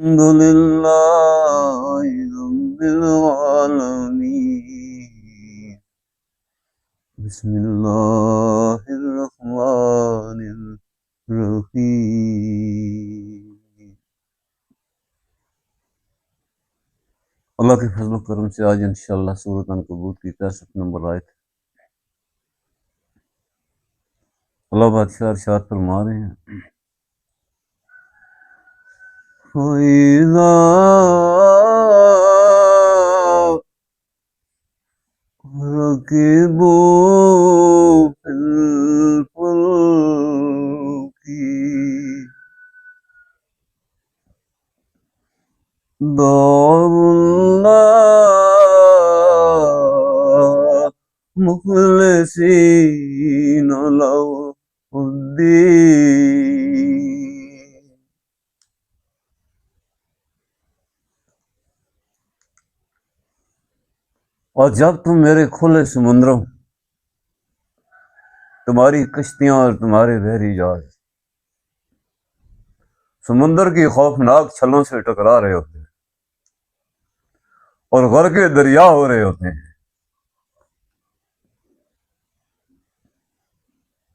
الحمد لله رب العالمين بسم الله الرحمن الرحیم. اللہ کے فضل و کرم سے آج انشاءاللہ سورۃ عنکبوت کی 63 نمبر آیت. اللہ بادشاہ ارشاد فرما رہے ہیں فَإِذَا رَكِبُوا فِي الْفُلْكِ دعوا اللَّهَ مُخْلِصِينَ لَهُ الدِّينَ. اور جب تم میرے کھلے سمندروں، تمہاری کشتیاں اور تمہارے بحری جہاز سمندر کی خوفناک چھلوں سے ٹکرا رہے ہوتے ہیں اور غرق دریا ہو رہے ہوتے ہیں،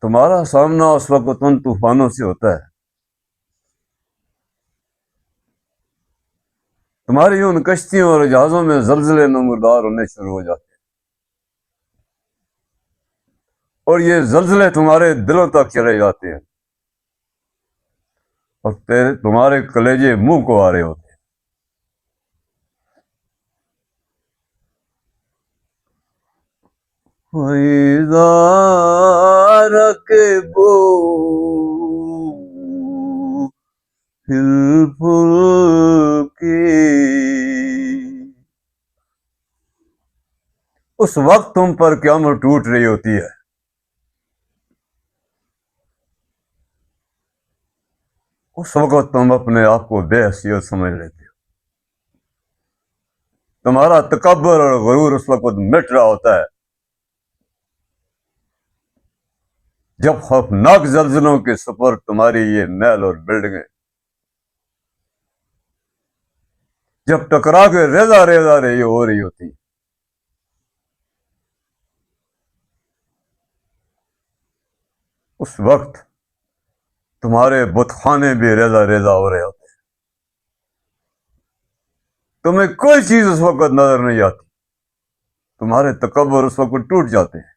تمہارا سامنا اس وقت ان طوفانوں سے ہوتا ہے، تمہاری ان کشتیوں اور جہازوں میں زلزلے نمودار ہونے شروع ہو جاتے ہیں، اور یہ زلزلے تمہارے دلوں تک چلے جاتے ہیں اور تمہارے کلیجے منہ کو آ رہے ہوتے ہیں. وَإِذَا رَكِبُوا فِي الْفُلْكِ، اس وقت تم پر قیامت ٹوٹ رہی ہوتی ہے. اس وقت تم اپنے آپ کو بے حیثیت سمجھ لیتے ہو، تمہارا تکبر اور غرور اس وقت مٹ رہا ہوتا ہے جب خوفناک زلزلوں کے سپر تمہاری یہ محل اور بلڈنگیں جب ٹکرا کے ریزہ ریزہ رہی ہو رہی ہوتی ہیں. اس وقت تمہارے بت خانے بھی ریزہ ریزہ ہو رہے ہوتے ہیں، تمہیں کوئی چیز اس وقت نظر نہیں آتی، تمہارے تکبر اس وقت ٹوٹ جاتے ہیں.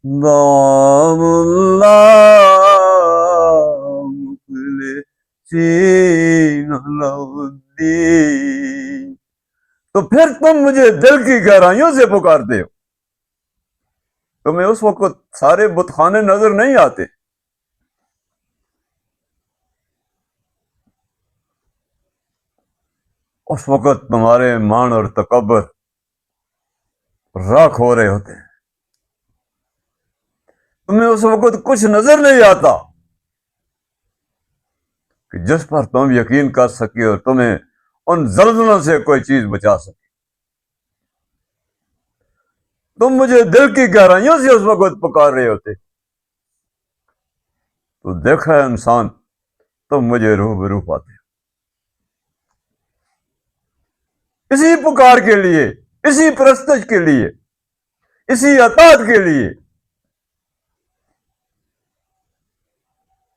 دعوا اللہ مخلصین لہ الدین. تو پھر تم مجھے دل کی گہرائیوں سے پکارتے ہو، تمہیں اس وقت سارے بت خانے نظر نہیں آتے، اس وقت تمہارے مان اور تکبر راکھ ہو رہے ہوتے ہیں، تمہیں اس وقت کچھ نظر نہیں آتا کہ جس پر تم یقین کر سکے اور تمہیں ان زلزلوں سے کوئی چیز بچا سکے. تم مجھے دل کی گہرائیوں سے اس وقت پکار رہے ہوتے. تو دیکھا ہے انسان، تم مجھے روبرو پاتے ہو اسی پکار کے لیے، اسی پرستش کے لیے، اسی اطاعت کے لیے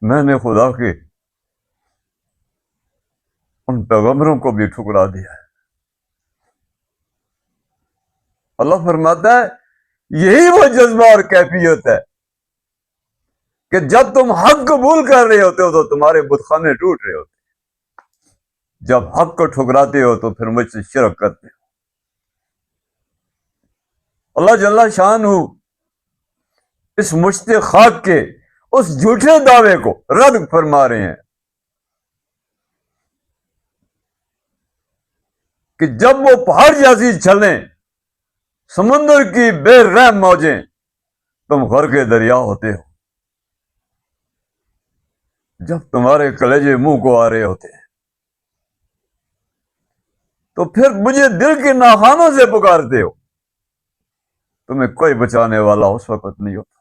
میں نے خدا کے ان پیغمبروں کو بھی ٹھکرا دیا ہے. اللہ فرماتا ہے یہی وہ جذبہ اور کیفیت ہے کہ جب تم حق قبول کر رہے ہوتے ہو تو تمہارے بت خانے ٹوٹ رہے ہوتے، جب حق کو ٹھکراتے ہو تو پھر مجھ سے شرک کرتے ہو. اللہ جل شانہ اس مشت خاک کے اس جھوٹے دعوے کو رد فرما رہے ہیں کہ جب وہ پہاڑ جیسی چھلیں، سمندر کی بے رحم موجیں، تم غرق دریا ہوتے ہو، جب تمہارے کلیجے منہ کو آ رہے ہوتے ہیں تو پھر مجھے دل کے ناخانوں سے پکارتے ہو، تمہیں کوئی بچانے والا اس وقت نہیں ہوتا.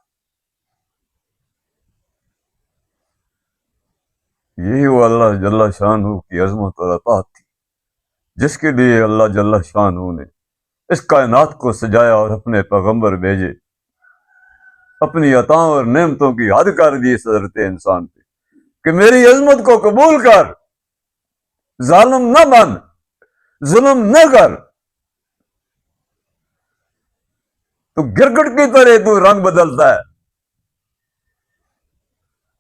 یہی وہ اللہ جل شانہ کی عظمت اور عطا تھی، جس کے لیے اللہ جل شانہ نے اس کائنات کو سجایا اور اپنے پیغمبر بھیجے، اپنی عطاؤں اور نعمتوں کی حد کر دی اس حضرت انسان پہ کہ میری عظمت کو قبول کر، ظالم نہ بن، ظلم نہ کر، تو گرگٹ کی طرح تو رنگ بدلتا ہے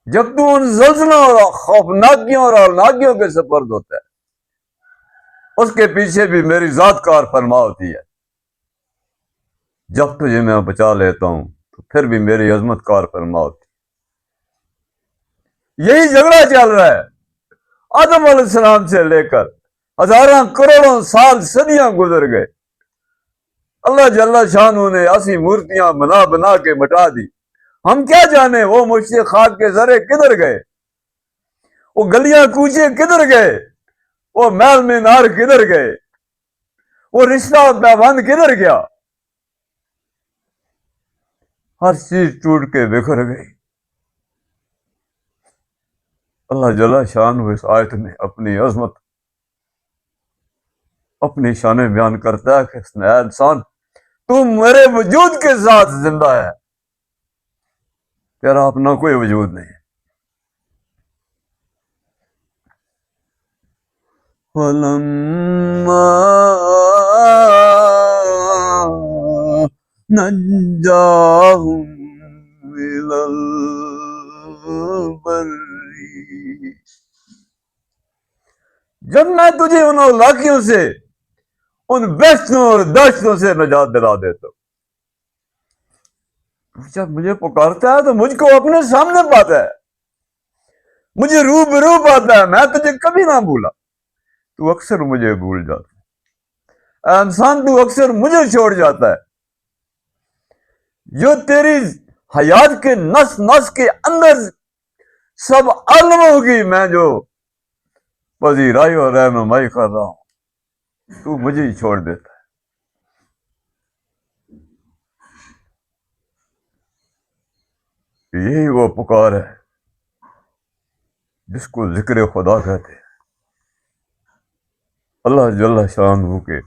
جب تو ان زلزلوں اور خوفناکیوں اور ہولناکیوں کے سپرد ہوتا ہے۔ اس کے پیچھے بھی میری ذات کار فرما ہوتی ہے۔ جب تجھے میں بچا لیتا ہوں تو پھر بھی میری عظمت کار فرما ہوتی ہے۔ یہی جھگڑا چل رہا ہے آدم علیہ السلام سے لے کر ہزاراں کروڑوں سال صدیاں گزر گئے، اللہ جل شانہ نے ایسی مورتیاں بنا بنا کے مٹا دی، ہم کیا جانے وہ مشت خاک کے ذرے کدھر گئے، وہ گلیاں کوچے کدھر گئے، وہ محل مینار کدھر گئے، وہ رشتہ پیوند کدھر گیا، ہر چیز ٹوٹ کے بکھر گئی۔ اللہ جل شانہ اس آیت میں اپنی عظمت، اپنی شان بیان کرتا ہے کہ اس نے اے انسان تو میرے وجود کے ساتھ زندہ ہے، تیرا اپنا کوئی وجود نہیں ہے۔ وَلَمَّا نَجَّاهُمْ إِلَى الْبَرِّ، جب میں تجھے ان علاقیوں سے، ان بہشتوں اور دشتوں سے نجات دلا دیتا ہوں، جب مجھے پکارتا ہے تو مجھ کو اپنے سامنے پاتا ہے، مجھے روبرو پاتا ہے، میں تجھے کبھی نہ بھولا، تو اکثر مجھے بھول جاتا ہے۔ اے انسان تو اکثر مجھے چھوڑ جاتا ہے، جو تیری حیات کے نس نس کے اندر سب عالموں کی میں جو پذیرائی اور رہنمائی کر رہا ہوں، تو مجھے ہی چھوڑ دیتا ہے۔ یہی وہ پکار ہے جس کو ذکر خدا کہتے ہیں۔ اللہ جل شانہ کے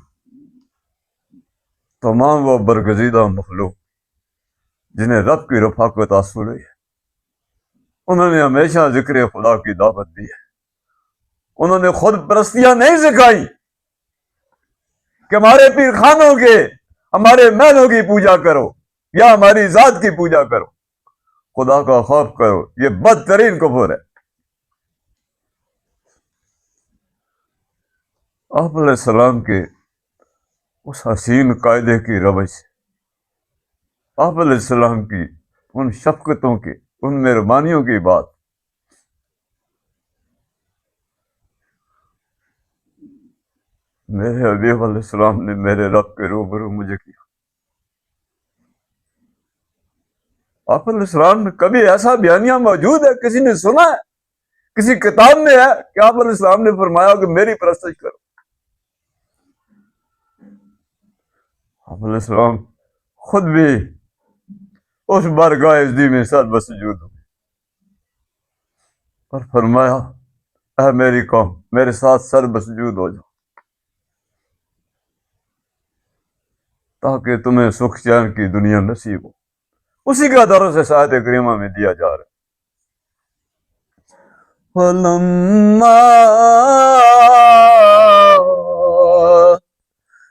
تمام وہ برگزیدہ مخلوق جنہیں رب کی رفاقت حاصل ہوئی ہے، انہوں نے ہمیشہ ذکر خدا کی دعوت دی ہے۔ انہوں نے خود پرستیاں نہیں سکھائی کہ ہمارے پیر خانوں کے، ہمارے محلوں کی پوجا کرو یا ہماری ذات کی پوجا کرو، خدا کا خوف کرو، یہ بدترین کفر ہے۔ آپ علیہ السلام کے اس حسین قاعدے کی روش، آپ علیہ السلام کی ان شفقتوں کی، ان مہربانیوں کی بات میرے حبیب علیہ السلام نے میرے رب کے روبرو مجھے کیا۔ آپ علیہ السلام میں کبھی ایسا بیانیہ موجود ہے، کسی نے سنا ہے، کسی کتاب میں ہے کہ آپ علیہ السلام نے فرمایا کہ میری پرستش کرو؟ آپ علیہ السلام خود بھی اس بارگاہ عزی میں سر بسجود ہوئے اور فرمایا اے میری قوم میرے ساتھ سر بسجود ہو جاؤ تاکہ تمہیں سکھ چین کی دنیا نصیب ہو۔ اسی کا درس اس آیت کریمہ میں دیا جا رہا ہے۔ وَلَمَّا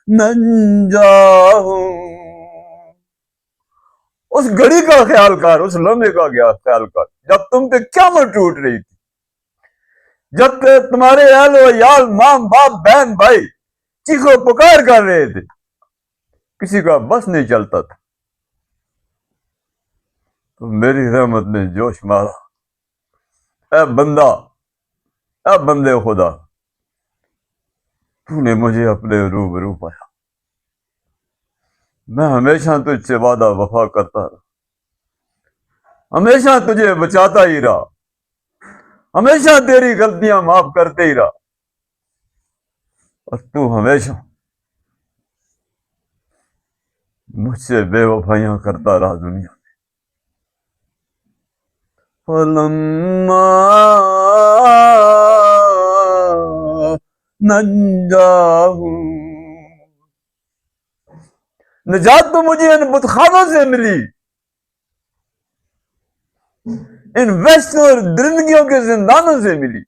نَجَّاهُمْ، اس گھڑی کا خیال کر، اس لمحے کا خیال کر جب تم پہ قیامت ٹوٹ رہی تھی، جب تمہارے اہل و عیال، ماں باپ بہن بھائی چیخو پکار کر رہے تھے، کسی کا بس نہیں چلتا تھا، تو میری رحمت نے جوش مارا، اے بندہ، اے بندے خدا، تو نے مجھے اپنے روبرو پایا، میں ہمیشہ تجھ سے وعدہ وفا کرتا رہا، ہمیشہ تجھے بچاتا ہی رہا، ہمیشہ تیری غلطیاں معاف کرتے ہی رہا، اور تو ہمیشہ مجھ سے بے وفائیاں کرتا رہا دنیا میں۔ فَلَمَّا ننجا ہوں. نجات تو مجھے ان بتخانوں سے ملی، ان وحشتوں اور درندگیوں کے زندانوں سے ملی.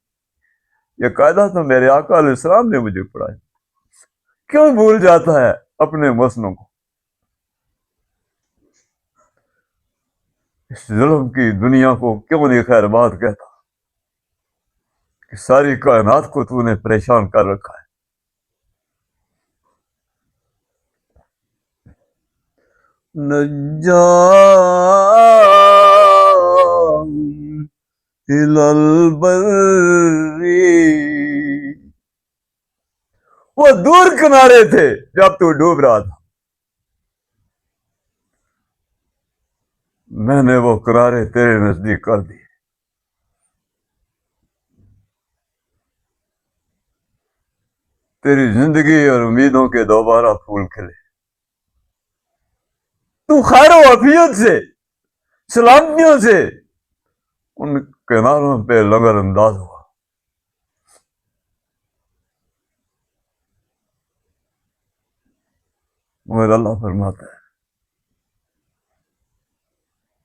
یہ قاعدہ تو میرے آقا علیہ السلام نے مجھے پڑھایا. کیوں بھول جاتا ہے اپنے مسنوں کو؟ اس ظلم کی دنیا کو کیوں نہیں خیر بات کہتا کہ ساری کائنات کو تو نے پریشان کر رکھا ہے. نجا البر، وہ دور کنارے تھے جب تو ڈوب رہا تھا، میں نے وہ کنارے تیرے نزدیک کر دی. تیری زندگی اور امیدوں کے دوبارہ پھول کھلے. تو خیر و عافیت سے، سلامتیوں سے ان کناروں پہ لنگر انداز ہوا. مگر اللہ فرماتا ہے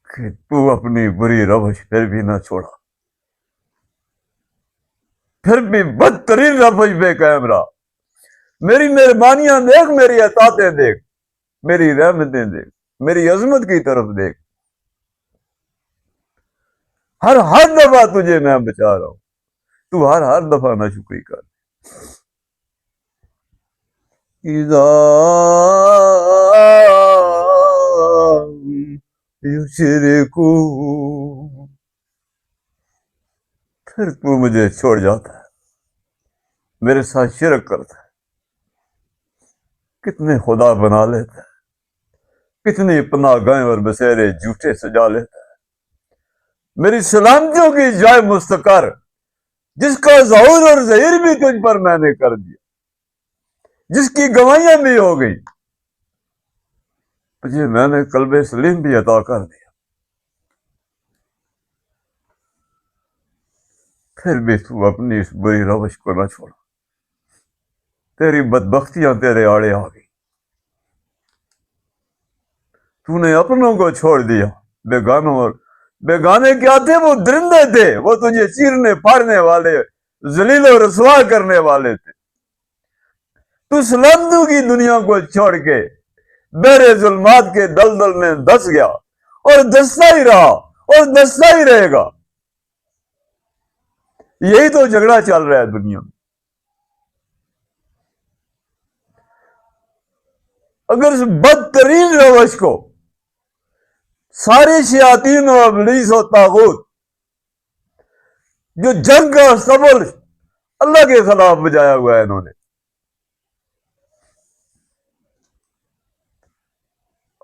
کہ تو اپنی بری روش پھر بھی نہ چھوڑا، پھر بھی بدترین روش پہ قائم رہا. میری مہربانیاں دیکھ، میری عطاعتیں دیکھ، میری رحمتیں دیکھ، میری عظمت کی طرف دیکھ. ہر دفعہ تجھے میں بچا رہا ہوں، تو ہر دفعہ نہ شکری کر. اذا یشرکو، پھر تو مجھے چھوڑ جاتا ہے، میرے ساتھ شرک کرتا ہے. کتنے خدا بنا لیتا ہے، کتنی پناہ گاہیں اور بسیرے جھوٹے سجا لیتا ہے. میری سلامتیوں کی جائے مستقر، جس کا ظہور اور ظہیر بھی تجھ پر میں نے کر دیا، جس کی گواہیاں بھی ہو گئی، تجھے میں نے قلب سلیم بھی عطا کر دیا. پھر بھی تو اپنی اس بری روش کو نہ چھوڑا. تیری بدبختیاں تیرے آڑے آ گئی. تو نے اپنوں کو چھوڑ دیا. بیگانے کیا تھے؟ وہ درندے تھے، وہ تجھے چیرنے پھاڑنے والے، ذلیل و رسوا کرنے والے تھے. تو سلامتوں کی دنیا کو چھوڑ کے بحر ظلمات کے دلدل میں دس گیا، اور دستا ہی رہا اور دستا ہی رہے گا. یہی تو جھگڑا چل رہا ہے دنیا میں. اگر اس بدترین روش کو ساری شیاطین و ابلیس و طاغوت جو جنگ کا سبل اللہ کے خلاف بجایا ہوا ہے، انہوں نے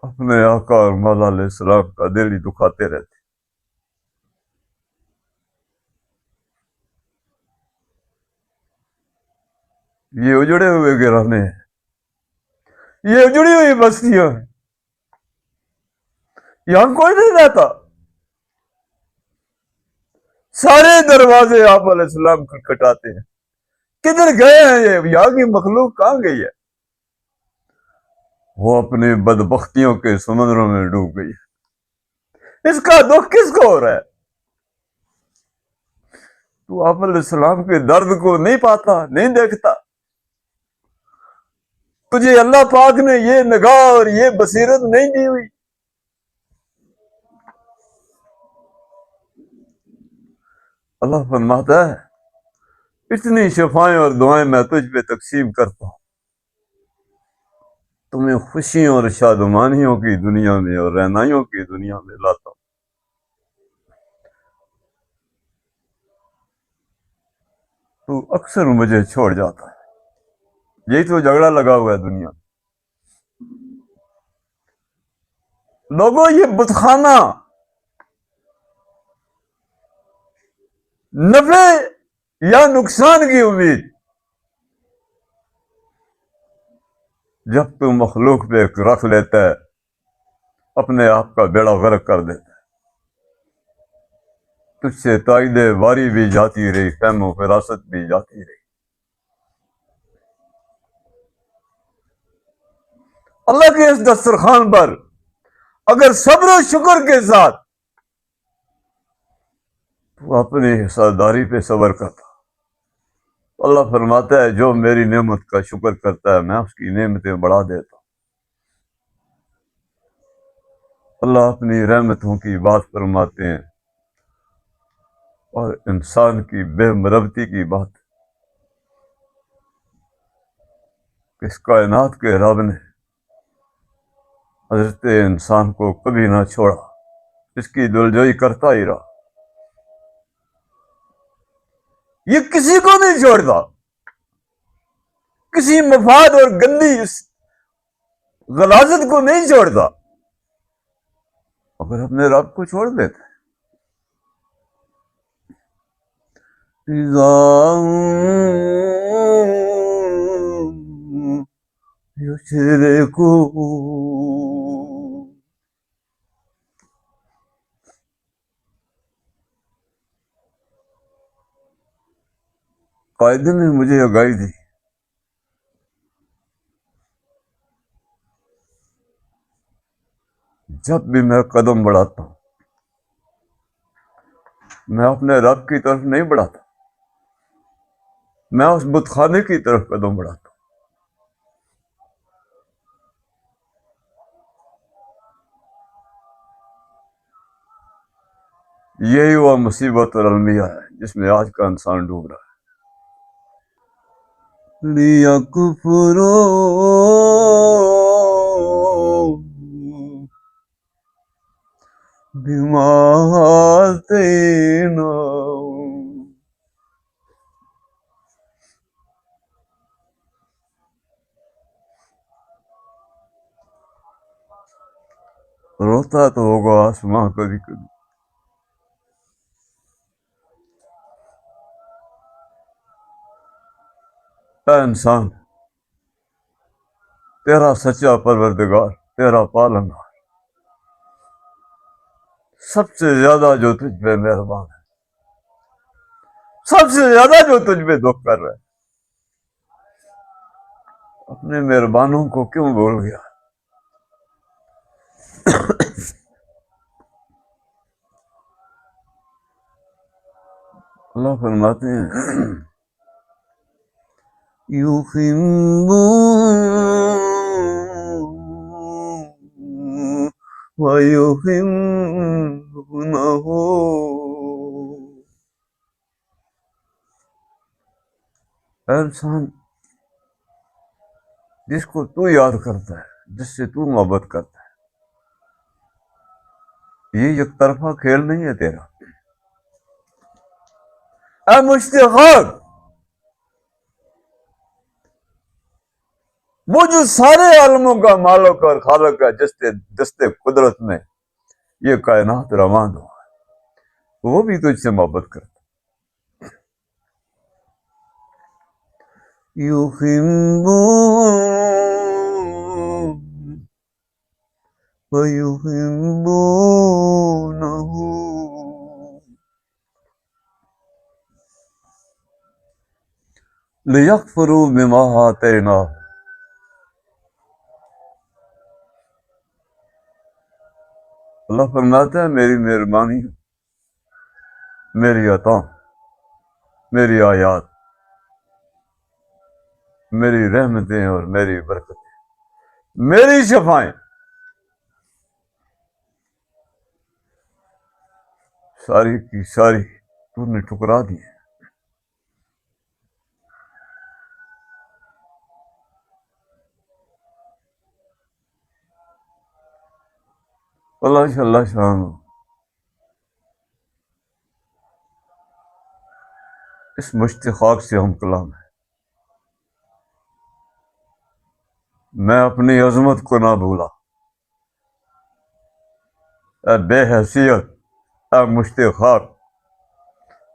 اپنے آقا اور مولا علیہ السلام کا دل ہی دکھاتے رہتے. یہ اجڑے ہوئے گھرانے ہیں، یہ اجڑی ہوئی بستیاں ہیں، یہاں کوئی نہیں رہتا. سارے دروازے آپ علیہ السلام کھٹکھٹاتے ہیں. کدھر گئے ہیں یہ؟ یہاں کی مخلوق کہاں گئی ہے؟ وہ اپنی بدبختیوں کے سمندروں میں ڈوب گئی ہے. اس کا دکھ کس کو ہو رہا ہے؟ تو آپ علیہ السلام کے درد کو نہیں پاتا، نہیں دیکھتا؟ تجھے اللہ پاک نے یہ نگاہ اور یہ بصیرت نہیں دی ہوئی؟ اللہ فرماتا ہے اتنی شفائیں اور دعائیں میں تجھ پہ تقسیم کرتا ہوں، تمہیں خوشیوں اور شادمانیوں کی دنیا میں اور رہنائیوں کی دنیا میں لاتا ہوں. تو اکثر مجھے چھوڑ جاتا ہے. یہی تو جھگڑا لگا ہوا ہے دنیا میں. لوگوں، یہ بتخانہ نفع یا نقصان کی امید، جب تو مخلوق پہ رکھ لیتا ہے اپنے آپ کا بیڑا غرق کر دیتا ہے. تجھ سے تائید واری بھی جاتی رہی، فہم و فراست بھی جاتی رہی. اللہ کے اس دسترخوان پر اگر صبر و شکر کے ساتھ تو اپنی حصاداری پہ صبر کرتا، اللہ فرماتا ہے جو میری نعمت کا شکر کرتا ہے میں اس کی نعمتیں بڑھا دیتا ہوں۔ اللہ اپنی رحمتوں کی بات فرماتے ہیں اور انسان کی بے مربتی کی بات، اس کائنات کے رب نے حضرت انسان کو کبھی نہ چھوڑا، اس کی دلجوئی کرتا ہی رہا، یہ کسی کو نہیں چھوڑتا، کسی مفاد اور گندی غلاظت کو نہیں چھوڑتا، اگر اپنے رب کو چھوڑ دیتے یشرکو۔ قائد نے مجھے آگاہی دی، جب بھی میں قدم بڑھاتا ہوں میں اپنے رب کی طرف نہیں بڑھاتا، میں اس بت خانے کی طرف قدم بڑھاتا ہوں۔ یہی وہ مصیبت اور المیہ ہے جس میں آج کا انسان ڈوب رہا ہے۔ لِيَكْفُرُوا بِمَا آتَيْنَاهُمْ۔ روتا تو ہوگا آسماں کبھی کبھی، اے انسان تیرا سچا پروردگار، تیرا پالنہار سب سے زیادہ جو تجھ پہ مہربان ہے، سب سے زیادہ جو تجھ پہ دکھ کر رہا ہے، اپنے مہربانوں کو کیوں بھول گیا؟ اللہ فرماتے ہیں يُحِبُّونَ وَيُحِبُّونَهُ۔ اے انسان جس کو تو یاد کرتا ہے، جس سے تو محبت کرتا ہے، یہ یک طرفہ کھیل نہیں ہے تیرا۔ اے مشتاق، وہ جو سارے عالموں کا مالک اور خالق ہے، دستے قدرت میں یہ کائنات روان ہوا ہے، وہ بھی تجھ سے محبت کرتا ہے۔ يُحِبُّونَ وَيُحِبُّونَهُ لِيَكْفُرُوا بِمَا آتَيْنَاهُمْ۔ اللہ فرماتا ہے میری مہربانی، میری عطا، میری آیات، میری رحمتیں اور میری برکتیں، میری شفائیں ساری کی ساری تو نے ٹھکرا دی ہیں۔ اللہ شان اس مشتاق سے ہم کلام ہے، میں اپنی عظمت کو نہ بھولا، اے بے حیثیت، اے مشتاق،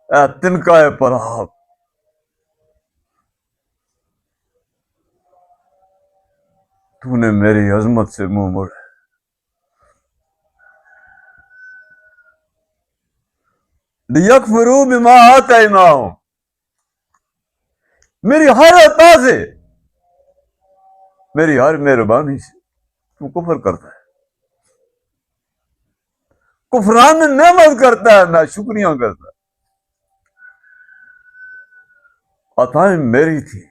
اے تنکائے پرہاب، تو نے میری عظمت سے منہ موڑا۔ لِيَكْفُرُوا بِمَا آتَيْنَاهُمْ، میری ہر عطا سے، میری ہر مہربانی سے تو کفر کرتا ہے، کفران نعمت کرتا ہے، نہ شکریہ کرتا ہے۔ عطائیں میری تھی،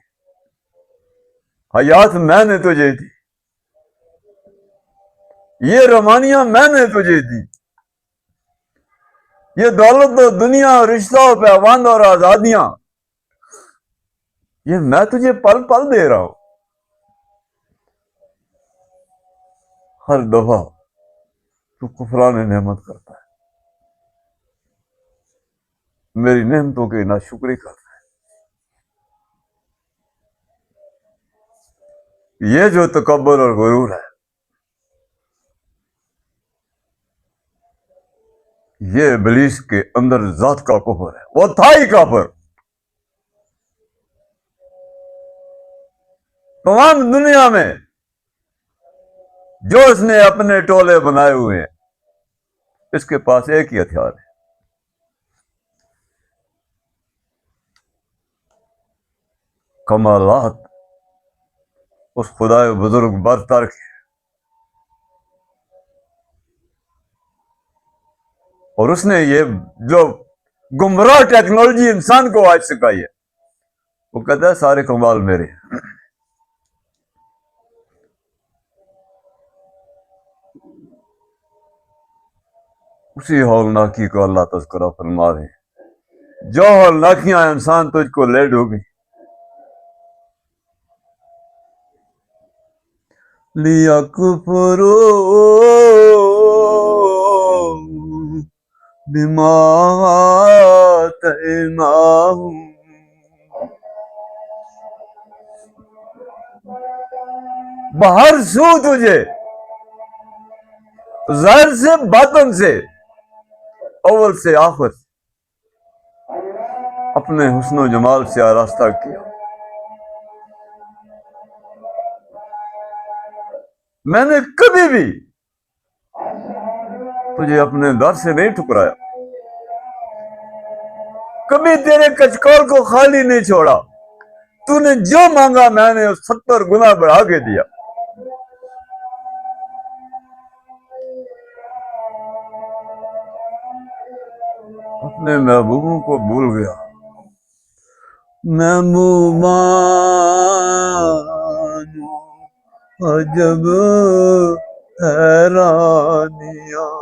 حیات میں نے تجھے دی، یہ روانیاں میں نے تجھے دی، یہ دولت و دنیا، رشتہ و پیوند اور آزادیاں، یہ میں تجھے پل پل دے رہا ہوں۔ ہر دفعہ تو کفران نعمت کرتا ہے، میری نعمتوں کی ناشکری کرتا ہے۔ یہ جو تکبر اور غرور ہے، یہ ابلیس کے اندر ذات کا کفر ہے، وہ تھا ہی کافر۔ تمام دنیا میں جو اس نے اپنے ٹولے بنائے ہوئے ہیں، اس کے پاس ایک ہی ہتھیار ہے، کمالات اس خدائے بزرگ برتر کے، اور اس نے یہ جو گمراہ ٹیکنالوجی انسان کو آج سکھائی ہے، وہ کہتا ہے سارے کمال میرے ہیں۔ اسی ہولناکی کو اللہ تذکرہ فرما رہے ہیں، جو ہولناکیاں انسان تجھ کو لے ڈوبی، لِيَكْفُرُوا بِمَا آتَيْنَاهُمْ، باہر سو تجھے، ظاہر سے باطن سے، اول سے آخر سے، اپنے حسن و جمال سے آراستہ کیا۔ میں نے کبھی بھی تجھے اپنے در سے نہیں ٹھکرایا، کبھی تیرے کچکول کو خالی نہیں چھوڑا، تو نے جو مانگا میں نے 70 گنا بڑھا کے دیا۔ اپنے محبوبوں کو بھول گیا، محبوبان عجب حیرانیاں،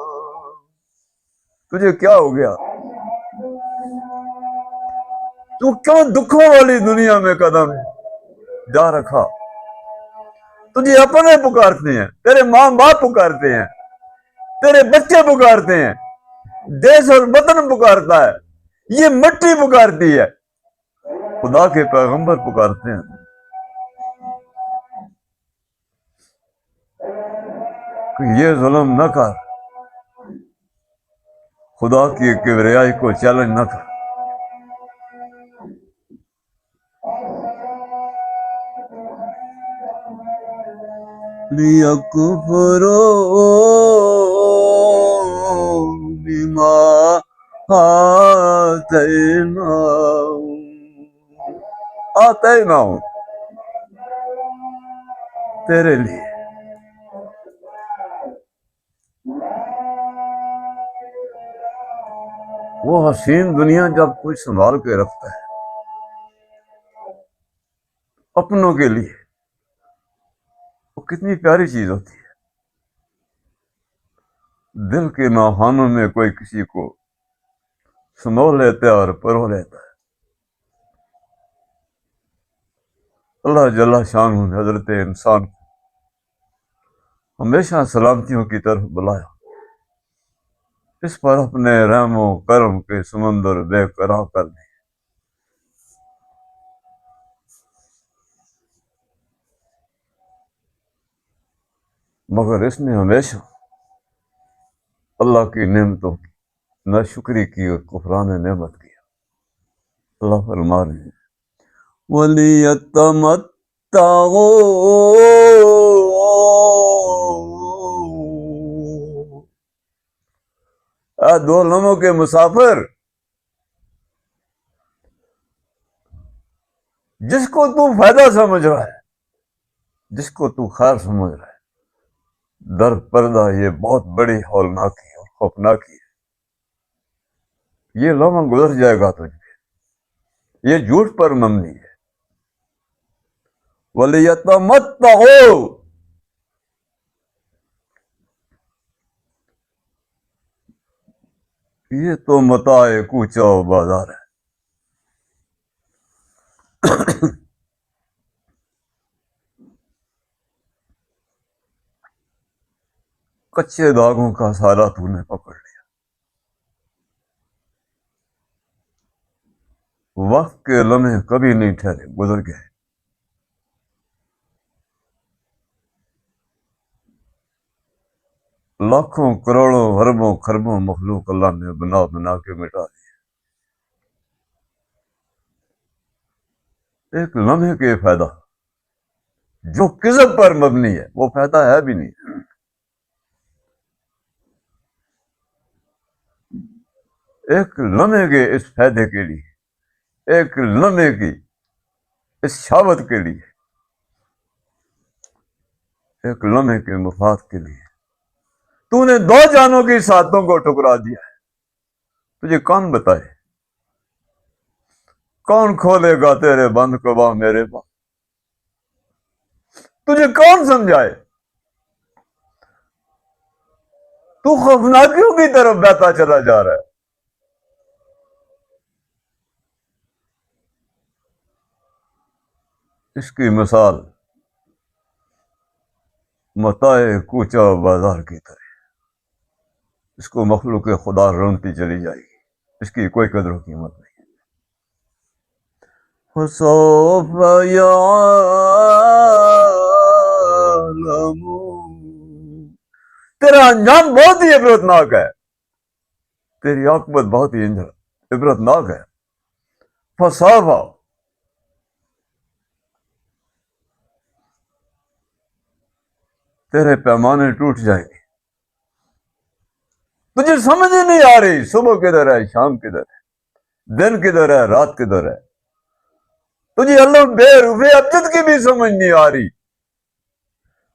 تجھے کیا ہو گیا؟ تو کیوں دکھوں والی دنیا میں قدم جا رکھا؟ تجھے اپنے پکارتے ہیں، تیرے ماں باپ پکارتے ہیں، تیرے بچے پکارتے ہیں، دیس اور وطن پکارتا ہے، یہ مٹی پکارتی ہے، خدا کے پیغمبر پکارتے ہیں کہ یہ ظلم نہ کر، خدا کی کبریائی کو چیلنج نہ کر۔ لِيَكْفُرُوا بِمَا آتَيْنَاهُمْ تیرے لیے۔ وہ حسین دنیا جب کوئی سنبھال کے رکھتا ہے اپنوں کے لیے، وہ کتنی پیاری چیز ہوتی ہے۔ دل کے ناخانوں میں کوئی کسی کو سنو لیتا ہے اور پرو لیتا ہے۔ اللہ جل شانہ نے حضرت انسان کو ہمیشہ سلامتیوں کی طرف بلایا، اس پر اپنے رحم و کرم کے سمندر بے قرار کر دیں۔ مگر اس نے ہمیشہ اللہ کی نعمتوں کی ناشکری کی اور کفران نعمت کیا۔ اللہ فرما رہے ہیں وَلِيَتَمَتَّعُوا، اے دو لمحوں کے مسافر، جس کو تو فائدہ سمجھ رہا ہے، جس کو تو خیر سمجھ رہا ہے، در پردہ یہ بہت بڑی ہولناکی اور خوفناکی ہے. یہ لمحہ گزر جائے گا تجھ پہ. یہ جھوٹ پر مبنی ہے. وَلِيَتَمَتَّعُوا، یہ تو متاع کوچہ و بازار ہے. کچے داغوں کا سارا تو نے پکڑ لیا. وقت کے لمحے کبھی نہیں ٹھہرے، گزر گئے. لاکھوں کروڑوں اربوں خربوں مخلوق اللہ نے بنا بنا کے مٹا دی. ایک لمحے کے فائدہ جو کذب پر مبنی ہے وہ فائدہ ہے بھی نہیں. ایک لمحے کے اس فائدے کے لیے، ایک لمحے کی اس شہوت کے لیے، ایک لمحے کے مفاد کے لیے تو نے 2 جانوں کی ساتوں کو ٹکرا دیا ہے. تجھے کون بتائے، کون کھولے گا تیرے بند کباں میرے پاس؟ تجھے کون سمجھائے؟ تو خوفناکیوں کی طرف بہتا چلا جا رہا ہے. اس کی مثال متاع کوچہ و بازار کی طرح. اس کو مخلوق خدا رونتی چلی جائے گی، اس کی کوئی قدر و قیمت نہیں. فَسَوْفَ يَعْلَمُونَ. تیرا انجام بہت ہی عبرتناک ہے، تیری عاقبت بہت ہی عبرتناک ہے. فَسَوْفَ، تیرے پیمانے ٹوٹ جائیں گے. تجھے سمجھ ہی نہیں آ رہی صبح کدھر ہے، شام کدھر ہے، دن کدھر ہے، رات کدھر ہے. تجھے اللہ بے روح ابجد کی بھی سمجھ نہیں آ رہی.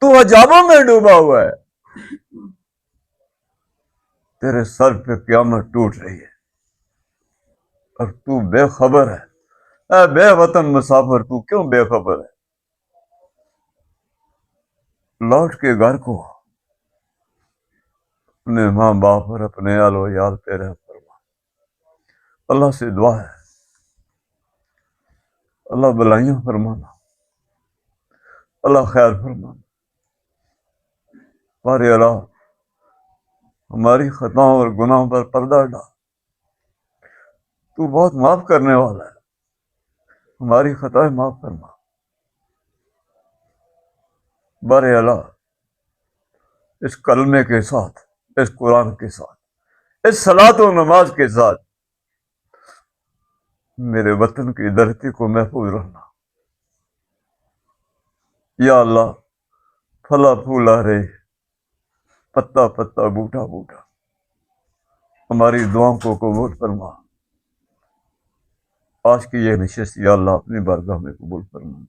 تو عجابوں میں ڈوبا ہوا ہے. تیرے سر پہ قیامت ٹوٹ رہی ہے اور تو بے خبر ہے. اے بے وطن مسافر، تو کیوں بے خبر ہے؟ لوٹ کے گھر کو، اپنے ماں باپ اور اپنے اہل و عیال پہ رحم فرما. اللہ سے دعا ہے، اللہ بلائیاں فرمانا، اللہ خیر فرمانا. بارے اللہ ہماری خطاؤں اور گناہوں پر پردہ ڈال. تو بہت معاف کرنے والا ہے، ہماری خطائیں معاف فرما. بارے اللہ اس کلمے کے ساتھ، اس قرآن کے ساتھ، اس صلاۃ و نماز کے ساتھ میرے وطن کی دھرتی کو محفوظ رکھنا. یا اللہ پھلا پھولا رے، پتا پتا بوٹا بوٹا، ہماری دعاؤں کو قبول فرما. آج کی یہ نشست یا اللہ اپنی بارگاہ میں قبول فرما.